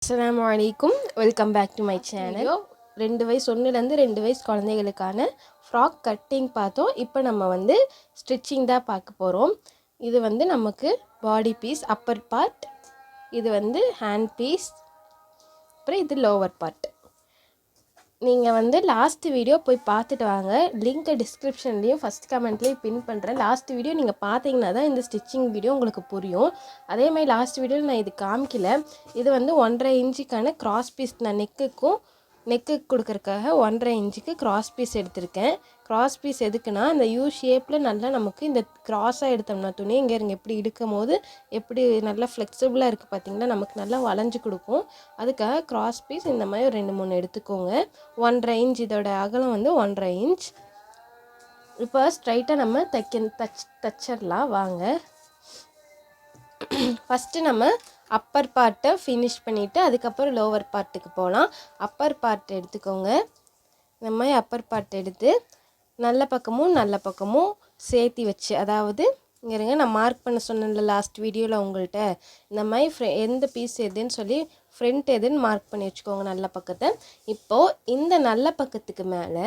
அஸ்ஸலாமு அலைக்கும். Welcome back to my channel. 2 வயசு 1லேருந்து 2 வயசு குழந்தைகளுக்கான ஃப்ராக் கட்டிங் பார்த்தோம். இப்போ நம்ம வந்து ஸ்டிச்சிங் தான் பார்க்க போகிறோம். இது வந்து நமக்கு பாடி பீஸ் அப்பர் பார்ட், இது வந்து ஹேண்ட் பீஸ், அப்புறம் இது லோவர் பார்ட். நீங்கள் வந்து லாஸ்ட் வீடியோ போய் பார்த்துட்டு வாங்க. லிங்க்கை டிஸ்கிரிப்ஷன்லேயும் ஃபஸ்ட் கமெண்ட்லேயும் பின் பண்ணுறேன். லாஸ்ட் வீடியோ நீங்கள் பார்த்தீங்கன்னா தான் இந்த ஸ்டிச்சிங் வீடியோ உங்களுக்கு புரியும். அதேமாதிரி லாஸ்ட் வீடியோவில் நான் இது காமிக்கல. இது வந்து 1.5 இன்ச்சுக்கான கிராஸ் பீஸ். நான் நெக்கு கொடுக்கறதுக்காக 1.5 இன்ச்சுக்கு கிராஸ் பீஸ் எடுத்திருக்கேன். கிராஸ் பீஸ் எதுக்குன்னா, இந்த யூ ஷேப்பில் நல்லா நமக்கு இந்த கிராஸாக எடுத்தோம்னா துணி இங்கே எப்படி இழுக்கும் போது எப்படி நல்லா ஃப்ளெக்சிபிளாக இருக்குது பார்த்தீங்களா, நமக்கு நல்லா வளைஞ்சு கொடுக்கும். அதுக்காக கிராஸ் பீஸ் இந்த மாதிரி 2-3 எடுத்துக்கோங்க. 1.5 இன்ச், இதோட அகலம் வந்து 1.5 இன்ச். இப்போ ஸ்ட்ரைட்டாக நம்ம தச்சிடலாம் வாங்க. ஃபஸ்ட்டு நம்ம அப்பர் பார்ட்டை ஃபினிஷ் பண்ணிவிட்டு அதுக்கப்புறம் லோவர் பார்ட்டுக்கு போகலாம். அப்பர் பார்ட் எடுத்துக்கோங்க. இந்த மாதிரி அப்பர் பார்ட் எடுத்து நல்ல பக்கமும் சேர்த்தி வச்சு, அதாவது இங்கே இருங்க, நான் மார்க் பண்ண சொன்னேன்ல லாஸ்ட் வீடியோவில் உங்கள்கிட்ட, இந்த மாதிரி எந்த பீஸ் எதுன்னு சொல்லி ஃப்ரண்ட் எதுன்னு மார்க் பண்ணி வச்சுக்கோங்க நல்ல பக்கத்தை. இப்போது இந்த நல்ல பக்கத்துக்கு மேலே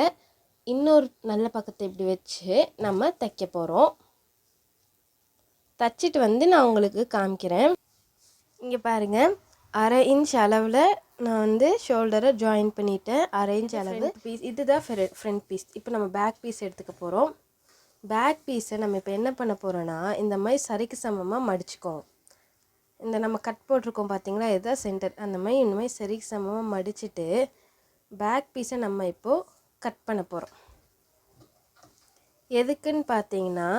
இன்னொரு நல்ல பக்கத்தை இப்படி வச்சு நம்ம தைக்க போகிறோம். தச்சிட்டு வந்து நான் உங்களுக்கு காமிக்கிறேன். இங்கே பாருங்கள், 1/2 இன்ச் அளவில் நான் வந்து ஷோல்டரை ஜாயின் பண்ணிவிட்டேன். 1/2 இன்ச் அளவு பீஸ், இதுதான் ஃப்ரண்ட் பீஸ். இப்போ நம்ம பேக் பீஸ் எடுத்துக்க போகிறோம். பேக் பீஸை நம்ம இப்போ என்ன பண்ண போகிறோன்னா, இந்த மாதிரி சரிக்கு சமமாக மடிச்சுக்கோங்க. இந்த நம்ம கட் போட்டிருக்கோம் பார்த்தீங்களா, இதுதான் சென்டர். அந்த மாதிரி இந்த மாதிரி சரிக்கு சமமாக மடிச்சுட்டு பேக் பீஸை நம்ம இப்போது கட் பண்ண போகிறோம். எதுக்குன்னு பார்த்தீங்கன்னா,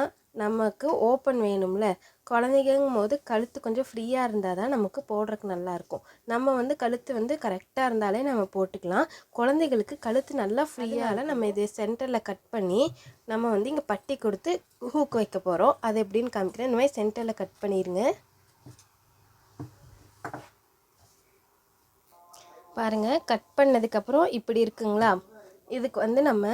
நமக்கு ஓப்பன் வேணும்ல, குழந்தைங்கும் போது கழுத்து கொஞ்சம் ஃப்ரீயாக இருந்தால் தான் நமக்கு போடுறதுக்கு நல்லாயிருக்கும். நம்ம வந்து கழுத்து வந்து கரெக்டாக இருந்தாலே நம்ம போட்டுக்கலாம். குழந்தைகளுக்கு கழுத்து நல்லா ஃப்ரீயாக நம்ம இதை சென்டரில் கட் பண்ணி நம்ம வந்து இங்கே பட்டி கொடுத்து ஹூக் வைக்க போகிறோம். அது எப்படின்னு காமிக்கிறேன். இந்த மாதிரி சென்டரில் கட் பண்ணிடுங்க. பாருங்கள், கட் பண்ணதுக்கப்புறம் இப்படி இருக்குங்களா. இதுக்கு வந்து நம்ம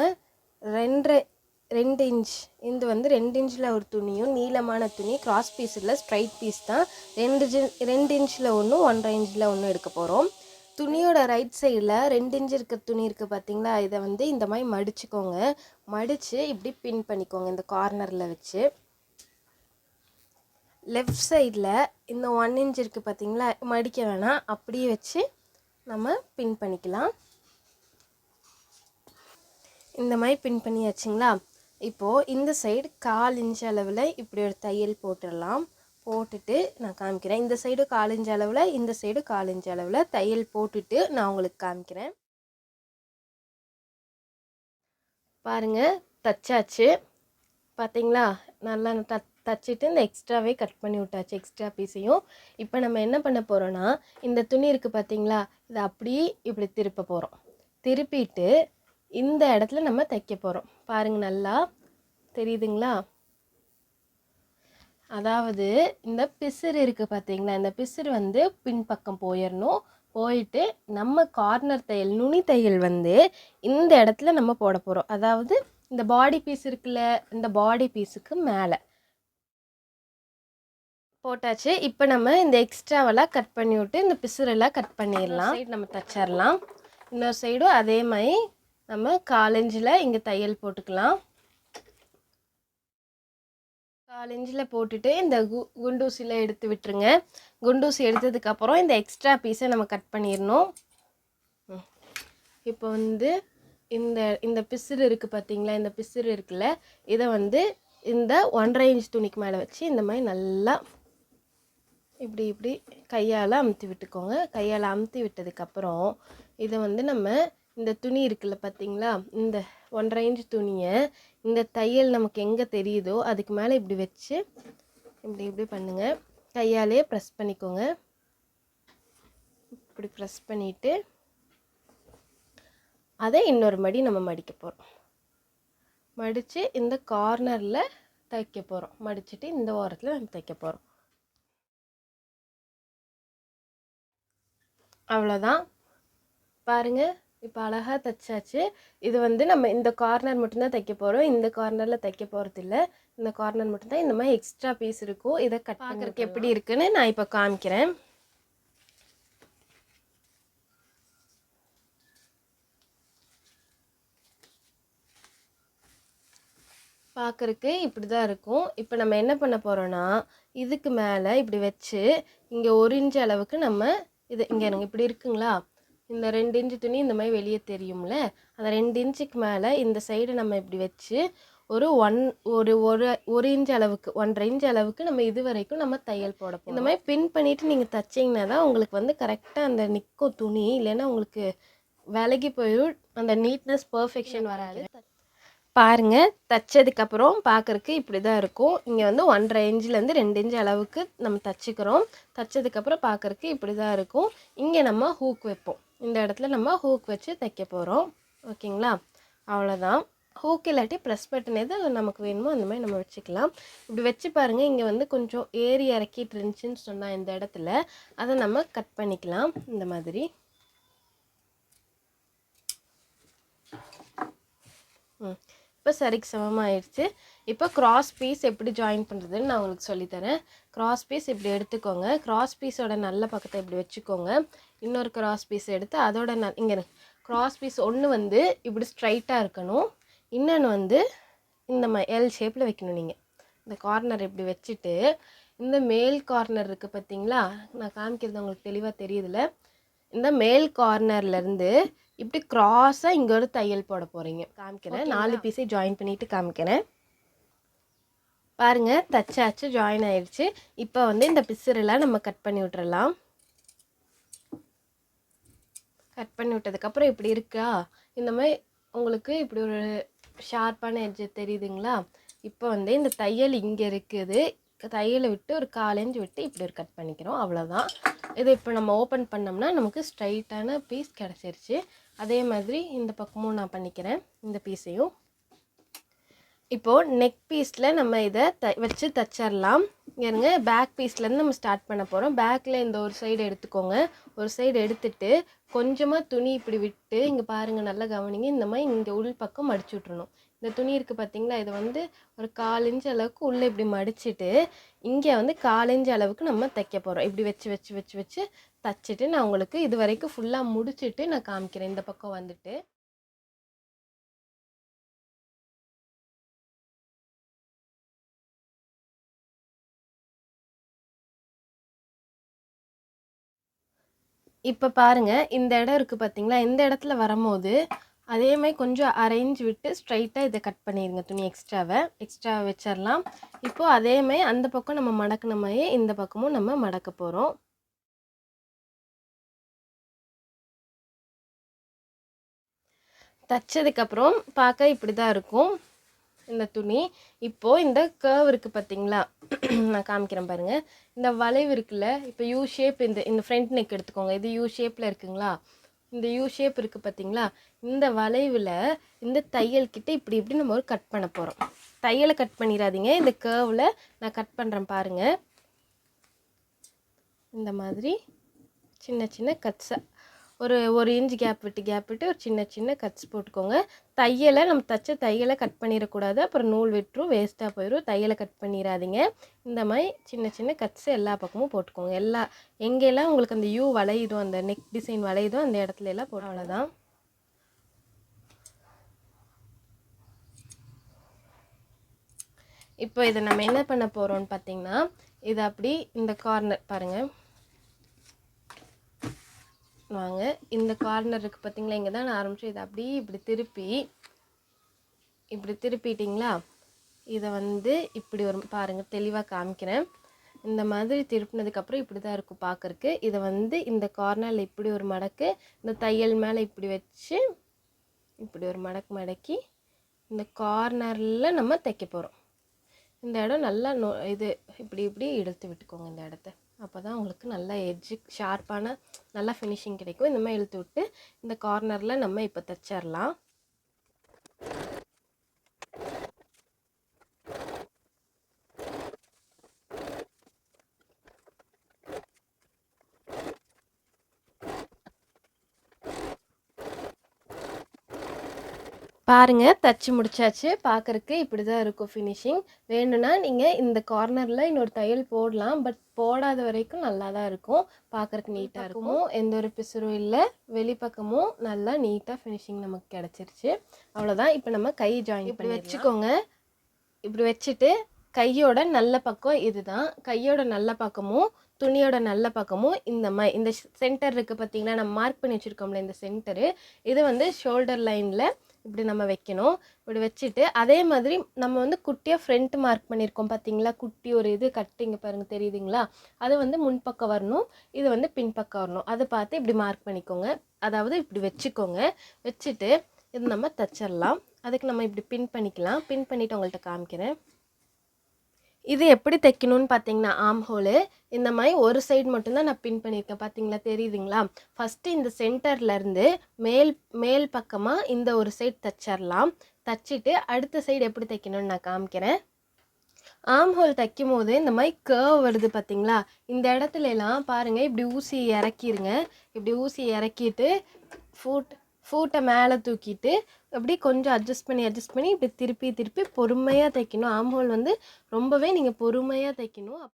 2 இன்ச், இது வந்து 2 இன்ச்சில் ஒரு துணியும், நீளமான துணி, கிராஸ் பீஸ் இல்லை ஸ்ட்ரைட் பீஸ் தான். 2 இன்ச்சில் ஒன்று, 1.5 இன்ச்சில் ஒன்று எடுக்க போகிறோம். துணியோட ரைட் சைடில் 2 இன்ச் இருக்க துணி இருக்குது பார்த்தீங்களா, இதை வந்து இந்த மாதிரி மடிச்சுக்கோங்க. மடித்து இப்படி பின் பண்ணிக்கோங்க இந்த கார்னரில் வச்சு. லெஃப்ட் சைடில் இந்த 1 இன்ச் இருக்குது பார்த்தீங்களா, மடிக்க வேணாம், அப்படியே வச்சு நம்ம பின் பண்ணிக்கலாம். இந்த மாதிரி பின் பண்ணியாச்சுங்களா. இப்போது இந்த சைடு 1/4 இன்ச் அளவில் இப்படி ஒரு தையல் போட்டுடலாம். போட்டுட்டு நான் காமிக்கிறேன். இந்த சைடு 1/4 இன்ச் அளவில், இந்த சைடு 1/4 இன்ச் அளவில் தையல் போட்டுட்டு நான் உங்களுக்கு காமிக்கிறேன். பாருங்கள், தச்சாச்சு பார்த்தீங்களா. நல்லா தச்சுட்டு இந்த எக்ஸ்ட்ராவே கட் பண்ணி விட்டாச்சு, எக்ஸ்ட்ரா பீஸையும். இப்போ நம்ம என்ன பண்ண போகிறோன்னா, இந்த துணி இருக்குது பார்த்தீங்களா, இதை அப்படியே இப்படி திருப்ப போகிறோம். திருப்பிட்டு இந்த இடத்துல நம்ம தைக்க போகிறோம். பாருங்கள், நல்லா தெரியுதுங்களா. அதாவது இந்த பிசுறு இருக்குது பார்த்தீங்களா, இந்த பிசுறு வந்து பின்பக்கம் போயிடணும். போயிட்டு நம்ம கார்னர் தையல், நுனி தையல் வந்து இந்த இடத்துல நம்ம போட போகிறோம். அதாவது இந்த பாடி பீஸ் இருக்குல்ல, இந்த பாடி பீஸுக்கு மேலே போட்டாச்சு. இப்போ நம்ம இந்த எக்ஸ்ட்ராவெல்லாம் கட் பண்ணி விட்டு இந்த பிசுரெல்லாம் கட் பண்ணிடலாம். சைடு நம்ம தச்சிடலாம். இன்னொரு சைடும் அதே மாதிரி நம்ம 1/4 இன்ச்சில் இங்கே தையல் போட்டுக்கலாம். 1/4 இன்ச்சில் போட்டுட்டு இந்த குண்டூசியில் எடுத்து விட்டுருங்க. குண்டூசி எடுத்ததுக்கப்புறம் இந்த எக்ஸ்ட்ரா பீஸை நம்ம கட் பண்ணிடணும். இப்போ வந்து இந்த பிசுறு இருக்குது பார்த்தீங்களா, இந்த பிசுறு இருக்குல்ல, இதை வந்து இந்த 1.5 இன்ச் துணிக்கு மேலே வச்சு இந்த மாதிரி நல்லா இப்படி கையால் அமுத்தி விட்டுக்கோங்க. கையால் அமுத்தி விட்டதுக்கப்புறம் இதை வந்து நம்ம இந்த துணி இருக்குல்ல பார்த்தீங்களா, இந்த 1.5 இன்ச் துணியை இந்த தையல் நமக்கு எங்கே தெரியுதோ அதுக்கு மேலே இப்படி வச்சு இப்படி பண்ணுங்கள். கையாலே ப்ரெஸ் பண்ணிக்கோங்க. இப்படி ப்ரெஸ் பண்ணிவிட்டு அதை இன்னொரு மடி நம்ம மடிக்க போகிறோம். மடித்து இந்த கார்னரில் தைக்க போகிறோம். மடிச்சுட்டு இந்த ஓரத்தில் நம்ம தைக்க போகிறோம். அவ்வளோதான். பாருங்கள், இப்போ அழகாக தைச்சாச்சு. இது வந்து நம்ம இந்த கார்னர் மட்டும்தான் தைக்க போகிறோம். இந்த கார்னரில் தைக்க போகிறது இல்லை, இந்த கார்னர் மட்டும்தான். இந்த மாதிரி எக்ஸ்ட்ரா பீஸ் இருக்கும். இதை கட் பண்ணுறதுக்கு எப்படி இருக்குன்னு நான் இப்போ காமிக்கிறேன். பார்க்குறக்கு இப்படி தான் இருக்கும். இப்போ நம்ம என்ன பண்ண போகிறோன்னா, இதுக்கு மேலே இப்படி வச்சு இங்கே 1 இன்ச் அளவுக்கு நம்ம இது இங்கே எனக்கு இப்படி இருக்குங்களா, இந்த 2 இன்ச்சு துணி இந்த மாதிரி வெளியே தெரியும்ல, அந்த 2 இன்ச்சுக்கு மேலே இந்த சைடு நம்ம இப்படி வச்சு ஒரு ஒரு இன்ச் அளவுக்கு 1.5 இன்ச் அளவுக்கு நம்ம இது வரைக்கும் நம்ம தையல் போட போகிறோம். இந்த மாதிரி பின் பண்ணிவிட்டு நீங்கள் தைச்சிங்கன்னா தான் உங்களுக்கு வந்து கரெக்டாக அந்த நிற்கும் துணி, இல்லைன்னா உங்களுக்கு விலகி போயிடும், அந்த நீட்னஸ் பர்ஃபெக்ஷன் வராது. பாருங்கள், தைச்சதுக்கப்புறம் பார்க்குறக்கு இப்படி தான் இருக்கும். இங்கே வந்து 1.5 இன்ச்லேருந்து 2 இன்ச் அளவுக்கு நம்ம தைச்சிக்கிறோம். தைச்சதுக்கப்புறம் பார்க்குறக்கு இப்படி தான் இருக்கும். இங்கே நம்ம ஹூக் வைப்போம். இந்த இடத்துல நம்ம ஹூக் வச்சு தைக்க போகிறோம். ஓகேங்களா, அவ்வளோதான். ஹூக் இல்லாட்டி ப்ரெஸ் பட்டன் எது நமக்கு வேணுமோ அந்த மாதிரி நம்ம வச்சுக்கலாம். இப்படி வச்சு பாருங்கள், இங்கே வந்து கொஞ்சம் ஏறி இறக்கிட்டு இருந்துச்சுன்னு சொன்னால் இந்த இடத்துல அதை நம்ம கட் பண்ணிக்கலாம். இந்த மாதிரி இப்போ சரிக்கு சமமாகிடுச்சு. இப்போ கிராஸ் பீஸ் எப்படி ஜாயின் பண்ணுறதுன்னு நான் உங்களுக்கு சொல்லித்தரேன். கிராஸ் பீஸ் இப்படி எடுத்துக்கோங்க. கிராஸ் பீஸோட நல்ல பக்கத்தை இப்படி வச்சுக்கோங்க. இன்னொரு கிராஸ் பீஸ் எடுத்து அதோட இங்கே கிராஸ் பீஸ் ஒன்று வந்து இப்படி ஸ்ட்ரைட்டாக இருக்கணும், இன்னொன்று வந்து இந்த எல் ஷேப்பில் வைக்கணும். நீங்கள் இந்த கார்னர் இப்படி வச்சுட்டு இந்த மேல் கார்னர் இருக்குது பார்த்தீங்களா, நான் காமிக்கிறது உங்களுக்கு தெளிவாக தெரியுதுல்ல, இந்த மேல் கார்னர்லேருந்து இப்படி க்ராஸாக இங்கே ஒரு தையல் போட போகிறீங்க. காமிக்கிறேன், 4 பீஸை ஜாயின் பண்ணிவிட்டு காமிக்கிறேன். பாருங்கள், தச்சாச்சு, ஜாயின் ஆயிடுச்சு. இப்போ வந்து இந்த பிசுரெல்லாம் நம்ம கட் பண்ணி விட்டுறலாம். கட் பண்ணி விட்டதுக்கப்புறம் இப்படி இருக்கா, இந்த மாதிரி உங்களுக்கு இப்படி ஒரு ஷார்ப்பான எட்ஜ் தெரியுதுங்களா. இப்போ வந்து இந்த தையல் இங்கே இருக்குது, தையலை விட்டு ஒரு 1/4 இன்ச் விட்டு இப்படி ஒரு கட் பண்ணிக்கிறோம். அவ்வளோதான். இதை இப்போ நம்ம ஓப்பன் பண்ணோம்னா நமக்கு ஸ்ட்ரைட்டான பீஸ் கிடச்சிருச்சு. அதே மாதிரி இந்த பக்கமும் நான் பண்ணிக்கிறேன், இந்த பீஸையும். இப்போது நெக் பீஸில் நம்ம இதை வச்சு தைச்சிடலாம். ஏங்க, பேக் பீஸ்லேருந்து நம்ம ஸ்டார்ட் பண்ண போகிறோம். பேக்கில் இந்த ஒரு சைடு எடுத்துக்கோங்க. ஒரு சைடு எடுத்துட்டு கொஞ்சமாக துணி இப்படி விட்டு இங்கே பாருங்கள், நல்லா கவனிங்க, இந்த மாதிரி இங்கே உள் பக்கம் மடிச்சு விட்றணும். இந்த துணி இருக்குது பார்த்தீங்களா, இதை வந்து ஒரு 1/4 இன்ச் அளவுக்கு உள்ளே இப்படி மடிச்சுட்டு இங்கே வந்து 1/4 இன்ச் அளவுக்கு நம்ம தைக்க போகிறோம். இப்படி வச்சு வச்சு வச்சு வச்சு தைச்சிட்டு நான் உங்களுக்கு இது வரைக்கும் ஃபுல்லாக முடிச்சுட்டு நான் காமிக்கிறேன். இந்த பக்கம் வந்துட்டு இப்போ பாருங்கள், இந்த இடம் இருக்குது பார்த்தீங்களா, இந்த இடத்துல வரும்போது அதே மாதிரி கொஞ்சம் 1/2 இன்ச் விட்டு ஸ்ட்ரைட்டாக இதை கட் பண்ணிடுங்க. துணி எக்ஸ்ட்ராவை வச்சிடலாம். இப்போது அதே மாதிரி அந்த பக்கம் நம்ம மடக்கின மாதிரியே இந்த பக்கமும் நம்ம மடக்க போகிறோம். தைச்சதுக்கப்புறம் பார்க்க இப்படி தான் இருக்கும் இந்த துணி. இப்போது இந்த கர்வ் இருக்குது பார்த்தீங்களா, நான் காமிக்கிறேன் பாருங்கள். இந்த வளைவு இருக்குல்ல, இப்போ யூ ஷேப், இந்த ஃப்ரண்ட் நெக் எடுத்துக்கோங்க. இது யூ ஷேப்பில் இருக்குங்களா, இந்த யூ ஷேப் இருக்குது பார்த்தீங்களா, இந்த வளைவில் இந்த தையல் கிட்ட இப்படி இப்படி நம்ம ஒரு கட் பண்ண போகிறோம். தையலை கட் பண்ணிடாதீங்க, இந்த கர்வில் நான் கட் பண்ணுறேன் பாருங்கள். இந்த மாதிரி சின்ன சின்ன கட்ஸை ஒரு இன்ச் கேப் விட்டு ஒரு சின்ன சின்ன கட்ஸ் போட்டுக்கோங்க. தையலை நம்ம தைச்ச தையலை கட் பண்ணிடக்கூடாது, அப்புறம் நூல் விட்டுரும், வேஸ்ட்டாக போயிடும். தையலை கட் பண்ணிடாதீங்க. இந்த மாதிரி சின்ன சின்ன கட்ஸ் எல்லா பக்கமும் போட்டுக்கோங்க. எங்கெல்லாம் உங்களுக்கு அந்த யூ வளையுதோ, அந்த நெக் டிசைன் வளையுதோ அந்த இடத்துல எல்லாம் போட்டு. அவ்வளோதான். இப்போ இதை நம்ம என்ன பண்ண போகிறோம்னு பார்த்தீங்கன்னா, இது அப்படி இந்த கார்னர் பாருங்கள், வாங்க, இந்த கார்னர் இருக்குது பார்த்தீங்களா, இங்கே தான் நான் ஆரம்பித்தேன். இதை அப்படியே இப்படி திருப்பிட்டிங்களா, இதை வந்து இப்படி ஒரு பாருங்கள், தெளிவாக காமிக்கிறேன். இந்த மாதிரி திருப்பினதுக்கப்புறம் இப்படி தான் இருக்கும் பார்க்குறக்கு. இதை வந்து இந்த கார்னரில் இப்படி ஒரு மடக்கு, இந்த தையல் மேலே இப்படி வச்சு இப்படி ஒரு மடக்கி இந்த கார்னரில் நம்ம தைக்க போகிறோம். இந்த இடம் நல்லா இது இப்படி இழுத்து விட்டுக்கோங்க இந்த இடத்த. அப்போ தான் உங்களுக்கு நல்லா எட்ஜு ஷார்ப்பான நல்லா ஃபினிஷிங் கிடைக்கும். இந்த மாதிரி இழுத்து விட்டு இந்த கார்னரில் நம்ம இப்போ தைச்சிடலாம். பாருங்கள், தச்சு முடிச்சாச்சு. பார்க்குறக்கு இப்படி தான் இருக்கும் ஃபினிஷிங். வேணும்னா நீங்கள் இந்த கார்னரில் இன்னொரு தையல் போடலாம், பட் போடாத வரைக்கும் நல்லா தான் இருக்கும். பார்க்குறக்கு நீட்டாக இருக்கும், எந்த ஒரு பிசுறும் இல்லை. வெளிப்பக்கமும் நல்லா நீட்டாக ஃபினிஷிங் நமக்கு கிடச்சிருச்சு. அவ்வளோதான். இப்போ நம்ம கை ஜாயின் பண்ணி வச்சுக்கோங்க. இப்படி வச்சுட்டு கையோட நல்ல பக்கம் இதுதான். கையோட நல்ல பக்கமும் துணியோட நல்ல பக்கமும் இந்த சென்டர் இருக்குது பார்த்தீங்களா, நம்ம மார்க் பண்ணி வச்சுருக்கோம்ல இந்த சென்டரு, இது வந்து ஷோல்டர் லைனில் இப்படி நம்ம வைக்கணும். இப்படி வச்சுட்டு அதே மாதிரி நம்ம வந்து குட்டியாக ஃப்ரண்ட் மார்க் பண்ணியிருக்கோம் பார்த்தீங்களா, குட்டி ஒரு இது கட்டிங்க பாருங்கள் தெரியுதுங்களா, அது வந்து முன்பக்கம் வரணும், இது வந்து பின்பக்கம் வரணும். அதை பார்த்து இப்படி மார்க் பண்ணிக்கோங்க. அதாவது இப்படி வச்சுக்கோங்க. வச்சுட்டு இது நம்ம தச்சிடலாம். அதுக்கு நம்ம இப்படி பின் பண்ணிக்கலாம். பின் பண்ணிவிட்டு உங்கள்கிட்ட காமிக்கிறேன். இது எப்படி தைக்கணும்னு பார்த்தீங்கன்னா, ஆம் ஹோலு இந்த மாதிரி ஒரு சைடு மட்டும்தான் நான் பின் பண்ணியிருக்கேன். பார்த்தீங்களா தெரியுதுங்களா. ஃபஸ்ட்டு இந்த சென்டர்லேருந்து மேல் பக்கமாக இந்த ஒரு சைடு தைச்சிடலாம். தைச்சிட்டு அடுத்த சைடு எப்படி தைக்கணும்னு நான் காமிக்கிறேன். ஆம் ஹோல் தைக்கும் போது இந்த மாதிரி கர்வ் வருது பார்த்தீங்களா, இந்த இடத்துலலாம் பாருங்கள், இப்படி ஊசி இறக்கிடுங்க. இப்படி ஊசி இறக்கிட்டு ஃபூட்டை மேலே தூக்கிட்டு அப்படி கொஞ்சம் அட்ஜஸ்ட் பண்ணி இப்படி திருப்பி பொறுமையாக தைக்கணும். ஆம் ஹோல் வந்து ரொம்பவே நீங்கள் பொறுமையாக தைக்கணும்.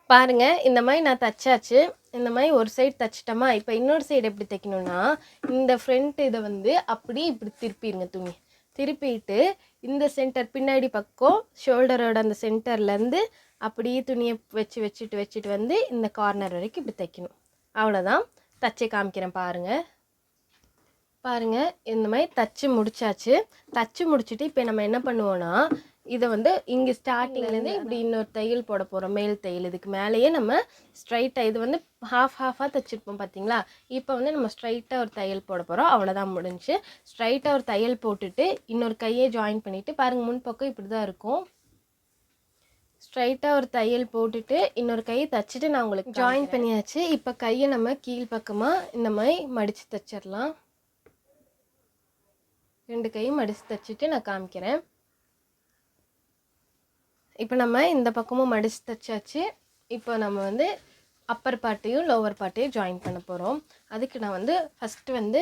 பாருங்கள், இந்த மாதிரி நான் தைச்சாச்சு. இந்த மாதிரி ஒரு சைடு தைச்சிட்டோமா. இப்போ இன்னொரு சைடு எப்படி தைக்கணும்னா, இந்த ஃப்ரண்ட் இதை வந்து அப்படி இப்படி திருப்பிடுங்க. துணி திருப்பிட்டு இந்த சென்டர் பின்னாடி பக்கம் ஷோல்டரோட அந்த சென்டர்லேருந்து அப்படியே துணியை வச்சுட்டு வந்து இந்த கார்னர் வரைக்கும் இப்படி தைக்கணும். அவ்வளோதான். தச்சு காமிக்கிறேன் பாருங்கள். இந்த மாதிரி தச்சு முடிச்சாச்சு. தச்சு முடிச்சுட்டு இப்போ நம்ம என்ன பண்ணுவோன்னா, இதை வந்து இங்கே ஸ்டார்டிங்லேருந்து இப்படி இன்னொரு தையல் போட போகிறோம். மேல் தையல் இதுக்கு மேலேயே நம்ம ஸ்ட்ரைட்டாக இது வந்து ஹாஃபாக தைச்சிருப்போம் பார்த்தீங்களா. இப்போ வந்து நம்ம ஸ்ட்ரைட்டாக ஒரு தையல் போட போகிறோம். அவ்வளோதான், முடிஞ்சு. ஸ்ட்ரைட்டாக ஒரு தையல் போட்டுட்டு இன்னொரு கையை ஜாயின் பண்ணிவிட்டு பாருங்கள், முன்பக்கம் இப்படி தான் இருக்கும். ஸ்ட்ரைட்டாக ஒரு தையல் போட்டுட்டு இன்னொரு கையை தைச்சிட்டு நான் உங்களுக்கு ஜாயின் பண்ணியாச்சு. இப்போ கையை நம்ம கீழ் பக்கமாக இந்த மாதிரி மடித்து தைச்சிடலாம். 2 கையும் மடித்து தைச்சிட்டு நான் காமிக்கிறேன். இப்போ நம்ம இந்த பக்கமும் மடித்து தைச்சாச்சு. இப்போ நம்ம வந்து அப்பர் பார்ட்டையும் லோவர் பார்ட்டையும் ஜாயின் பண்ண போகிறோம். அதுக்கு நான் வந்து ஃபஸ்ட்டு வந்து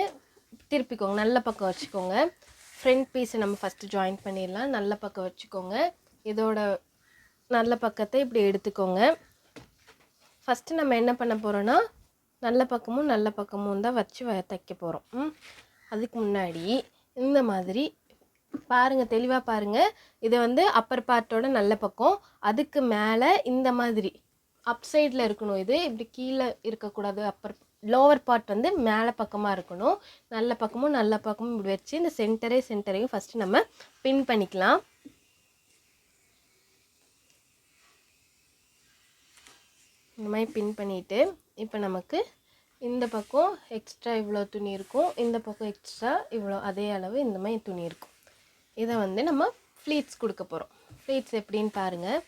திருப்பிக்கோங்க, நல்ல பக்கம் வச்சுக்கோங்க. ஃப்ரண்ட் பீஸை நம்ம ஃபஸ்ட்டு ஜாயின் பண்ணிடலாம். நல்ல பக்கம் வச்சுக்கோங்க. இதோட நல்ல பக்கத்தை இப்படி எடுத்துக்கோங்க. ஃபஸ்ட்டு நம்ம என்ன பண்ண போகிறோன்னா, நல்ல பக்கமும் தான் வச்சு தைக்க போகிறோம். அதுக்கு முன்னாடி இந்த மாதிரி பாருங்கள், தெளிவாக பாருங்கள். இது வந்து அப்பர் பார்ட்டோட நல்ல பக்கம். அதுக்கு மேலே இந்த மாதிரி அப் சைடில் இருக்கணும். இது இப்படி கீழே இருக்கக்கூடாது. லோவர் பார்ட் வந்து மேலே பக்கமாக இருக்கணும். நல்ல பக்கமும் இப்படி வச்சு இந்த சென்டரையும் ஃபஸ்ட்டு நம்ம பின் பண்ணிக்கலாம். இந்த மாதிரி பின் பண்ணிவிட்டு இப்போ நமக்கு இந்த பக்கம் எக்ஸ்ட்ரா இவ்வளோ துணி இருக்கும், இந்த பக்கம் எக்ஸ்ட்ரா இவ்வளோ அதே அளவு இந்த மாதிரி துணி இருக்கும். இதை வந்து நம்ம ஃப்ளீட்ஸ் கொடுக்க போகிறோம். ஃப்ளீட்ஸ் எப்படின்னு பாருங்கள்.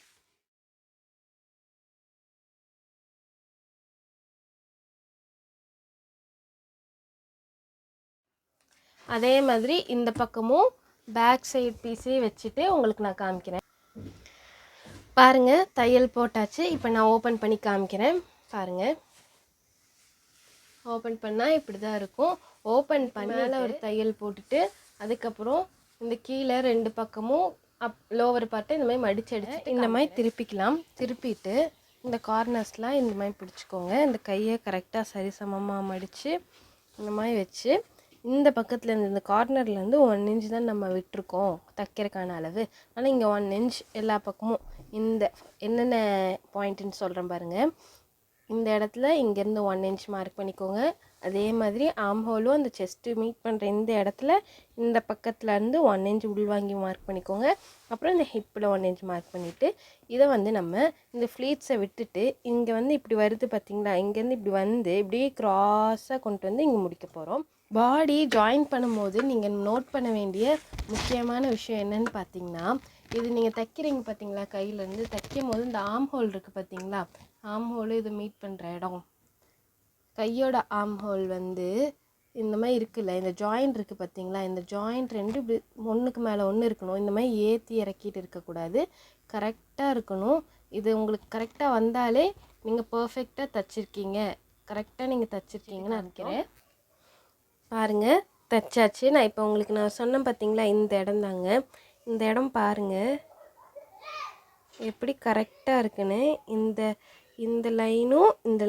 அதே மாதிரி இந்த பக்கமும் பேக் சைடு பீஸே வச்சுட்டு உங்களுக்கு நான் காமிக்கிறேன். பாருங்கள், தையல் போட்டாச்சு. இப்போ நான் ஓப்பன் பண்ணி காமிக்கிறேன். பாருங்கள், ஓப்பன் பண்ணால் இப்படி தான் இருக்கும். ஓப்பன் பண்ணால ஒரு தையல் போட்டுட்டு அதுக்கப்புறம் இந்த கீழே 2 பக்கமும் லோவர் பார்ட்டு இந்த மாதிரி மடிச்சடிச்சு இந்த மாதிரி திருப்பிக்கலாம். திருப்பிட்டு இந்த கார்னர்ஸ்லாம் இந்த மாதிரி பிடிச்சிக்கோங்க. இந்த கையை கரெக்டாக சரிசமமாக மடித்து இந்த மாதிரி வச்சு இந்த பக்கத்துலேருந்து இந்த கார்னர்லேருந்து 1 இன்ச் தான் நம்ம விட்டுருக்கோம் தைக்கிறதுக்கான அளவு. ஆனால் இங்கே 1 இன்ச் எல்லா பக்கமும் இந்த என்னென்ன பாயிண்ட்டுன்னு சொல்கிறேன் பாருங்கள். இந்த இடத்துல இங்கேருந்து 1 இன்ச் மார்க் பண்ணிக்கோங்க. அதே மாதிரி ஆம் ஹோலும் அந்த செஸ்ட்டு மீட் பண்ணுற இந்த இடத்துல இந்த பக்கத்துலேருந்து 1 இன்ச் உள்வாங்கி மார்க் பண்ணிக்கோங்க. அப்புறம் இந்த ஹிப்பில் 1 இன்ச் மார்க் பண்ணிவிட்டு இதை வந்து நம்ம இந்த ஃப்ளீட்ஸை விட்டுட்டு இங்கே வந்து இப்படி வருது பார்த்திங்களா, இங்கேருந்து இப்படி வந்து இப்படியே க்ராஸாக கொண்டு வந்து இங்கே முடிக்க போகிறோம். பாடி ஜாயின் பண்ணும்போது நீங்கள் நோட் பண்ண வேண்டிய முக்கியமான விஷயம் என்னன்னு பார்த்தீங்கன்னா, இது நீங்கள் தைக்கிறீங்க பார்த்தீங்களா, கையிலேருந்து தைக்கும் போது இந்த ஆம் ஹோல் இருக்குது பார்த்தீங்களா, ஆம் ஹோலு இது மீட் பண்ணுற இடம், கையோட ஆம் ஹோல் வந்து இந்த மாதிரி இருக்குல்ல, இந்த ஜாயிண்ட் இருக்குது பார்த்தீங்களா, இந்த ஜாயிண்ட் 2 இப்படி ஒன்றுக்கு மேலே ஒன்று இருக்கணும். இந்த மாதிரி ஏற்றி இறக்கிட்டு இருக்கக்கூடாது, கரெக்டாக இருக்கணும். இது உங்களுக்கு கரெக்டாக வந்தாலே நீங்கள் பர்ஃபெக்டாக தைச்சிருக்கீங்க, கரெக்டாக நீங்கள் தைச்சிருக்கீங்கன்னு நினைக்கிறேன். பாருங்கள், தைச்சாச்சு. நான் இப்போ உங்களுக்கு நான் சொன்னேன் பார்த்தீங்களா, இந்த இடம் தாங்க, இந்த இடம் பாருங்கள் எப்படி கரெக்டாக இருக்குன்னு. இந்த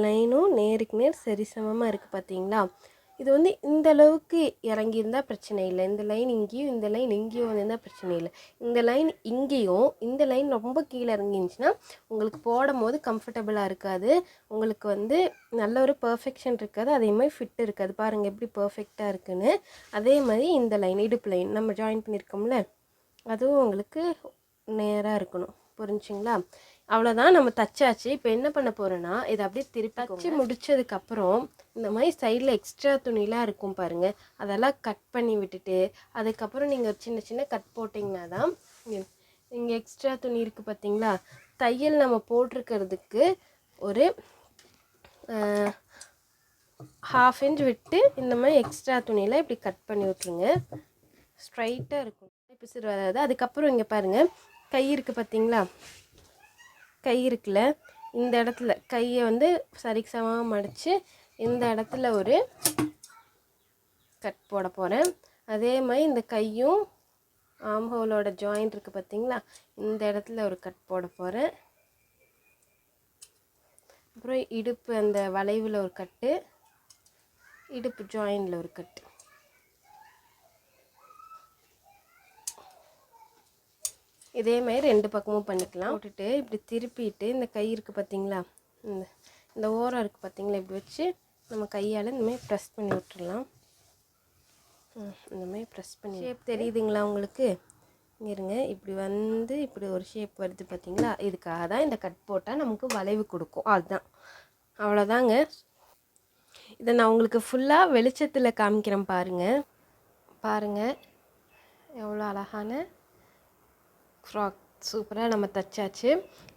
லைனும் நேருக்கு நேர் சரிசமமாக இருக்குது பார்த்தீங்களா. இது வந்து இந்த அளவுக்கு இறங்கியிருந்தால் பிரச்சனை இல்லை. இந்த லைன் இங்கேயும் இந்த லைன் இங்கேயும் வந்திருந்தால் பிரச்சனை இல்லை. இந்த லைன் இங்கேயும் இந்த லைன் ரொம்ப கீழே இறங்கிருந்துச்சுன்னா உங்களுக்கு போடும் போது கம்ஃபர்டபுளாக இருக்காது. உங்களுக்கு வந்து நல்ல ஒரு பர்ஃபெக்ஷன் இருக்காது. அதே மாதிரி ஃபிட் இருக்காது. பாருங்கள் எப்படி பர்ஃபெக்டாக இருக்குன்னு. அதே மாதிரி இந்த லைன் இடுப்பு லைன் நம்ம ஜாயின் பண்ணியிருக்கோம்ல, அதுவும் உங்களுக்கு நேராக இருக்கணும். புரிஞ்சுங்களா? அவ்வளோதான், நம்ம தச்சாச்சு. இப்போ என்ன பண்ண போகிறோன்னா இதை அப்படியே திருப்பி தச்சு முடித்ததுக்கப்புறம் இந்த மாதிரி சைடில் எக்ஸ்ட்ரா துணிலாம் இருக்கும் பாருங்கள், அதெல்லாம் கட் பண்ணி விட்டுட்டு அதுக்கப்புறம் நீங்கள் ஒரு சின்ன சின்ன கட் போட்டிங்கன்னா தான் இங்கே எக்ஸ்ட்ரா துணி இருக்குது பார்த்தீங்களா, தையல் நம்ம போட்டிருக்கிறதுக்கு ஒரு 1/2 இன்ச் விட்டு இந்த மாதிரி எக்ஸ்ட்ரா துணியெலாம் இப்படி கட் பண்ணி விட்ருங்க. ஸ்ட்ரைட்டாக இருக்கும், பிசுறு வராது. அதுக்கப்புறம் இங்கே பாருங்கள் கை இருக்குது பார்த்தீங்களா, கை இருக்குல்ல, இந்த இடத்துல கையை வந்து சரிசமமாக மடித்து இந்த இடத்துல ஒரு கட் போட போகிறேன். அதே மாதிரி இந்த கையும் ஆம்ஹோலோட ஜாயிண்ட் இருக்குது பார்த்தீங்களா, இந்த இடத்துல ஒரு கட் போட போகிறேன். அப்புறம் இடுப்பு அந்த வளைவில் ஒரு கட்டு, இடுப்பு ஜாயிண்டில் ஒரு கட்டு. இதே மாதிரி 2 பக்கமும் பண்ணிக்கலாம். போட்டுட்டு இப்படி திருப்பிட்டு இந்த கை இருக்குது பார்த்தீங்களா, இந்த ஓரம் இருக்குது பார்த்தீங்களா, இப்படி வச்சு நம்ம கையால் இந்தமாதிரி ப்ரெஸ் பண்ணி விட்டுடலாம். இந்தமாதிரி ப்ரெஸ் பண்ணி, ஷேப் தெரியுதுங்களா உங்களுக்கு? இருங்க, இப்படி வந்து இப்படி ஒரு ஷேப் வருது பார்த்தீங்களா, இதுக்காக தான் இந்த கட் போட்டால் நமக்கு வளைவு கொடுக்கும். அதுதான், அவ்வளோதாங்க. இதை நான் உங்களுக்கு ஃபுல்லாக வெளிச்சத்தில் காமிக்கிறேன் பாருங்கள் எவ்வளோ அழகான ஃப்ராக் சூப்பராக நம்ம தைச்சாச்சு.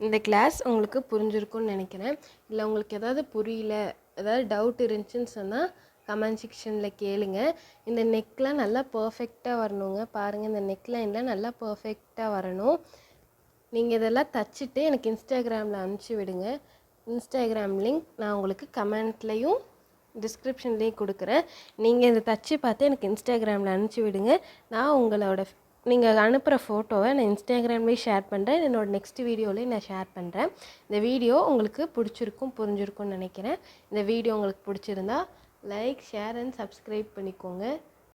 இந்த கிளாஸ் உங்களுக்கு புரிஞ்சிருக்கும்னு நினைக்கிறேன். இல்லை உங்களுக்கு ஏதாவது புரியல, ஏதாவது டவுட் இருந்துச்சுன்னு சொன்னால் கமெண்ட் செக்ஷனில் கேளுங்க. இந்த நெக்லாம் நல்லா பர்ஃபெக்டாக வரணுங்க. பாருங்கள், இந்த நெக்லைன்லாம் நல்லா பர்ஃபெக்டாக வரணும். நீங்கள் இதெல்லாம் தைச்சிட்டு எனக்கு இன்ஸ்டாகிராமில் அனுப்பிச்சி விடுங்க. இன்ஸ்டாகிராம் லிங்க் நான் உங்களுக்கு கமெண்ட்லேயும் டிஸ்கிரிப்ஷன்லேயும் கொடுக்குறேன். நீங்கள் இதை தைச்சி பார்த்து எனக்கு இன்ஸ்டாகிராமில் அனுப்பிச்சி விடுங்க. நான் உங்களோட நீங்கள் அனுப்புகிற ஃபோட்டோவை நான் இன்ஸ்டாகிராம்லேயும் ஷேர் பண்ணுறேன். என்னோடய நெக்ஸ்ட் வீடியோலேயும் நான் ஷேர் பண்ணுறேன். இந்த வீடியோ உங்களுக்கு புரிஞ்சிருக்கும்னு நினைக்கிறேன். இந்த வீடியோ உங்களுக்கு பிடிச்சிருந்தா லைக், ஷேர் அண்ட் சப்ஸ்கிரைப் பண்ணிக்கோங்க.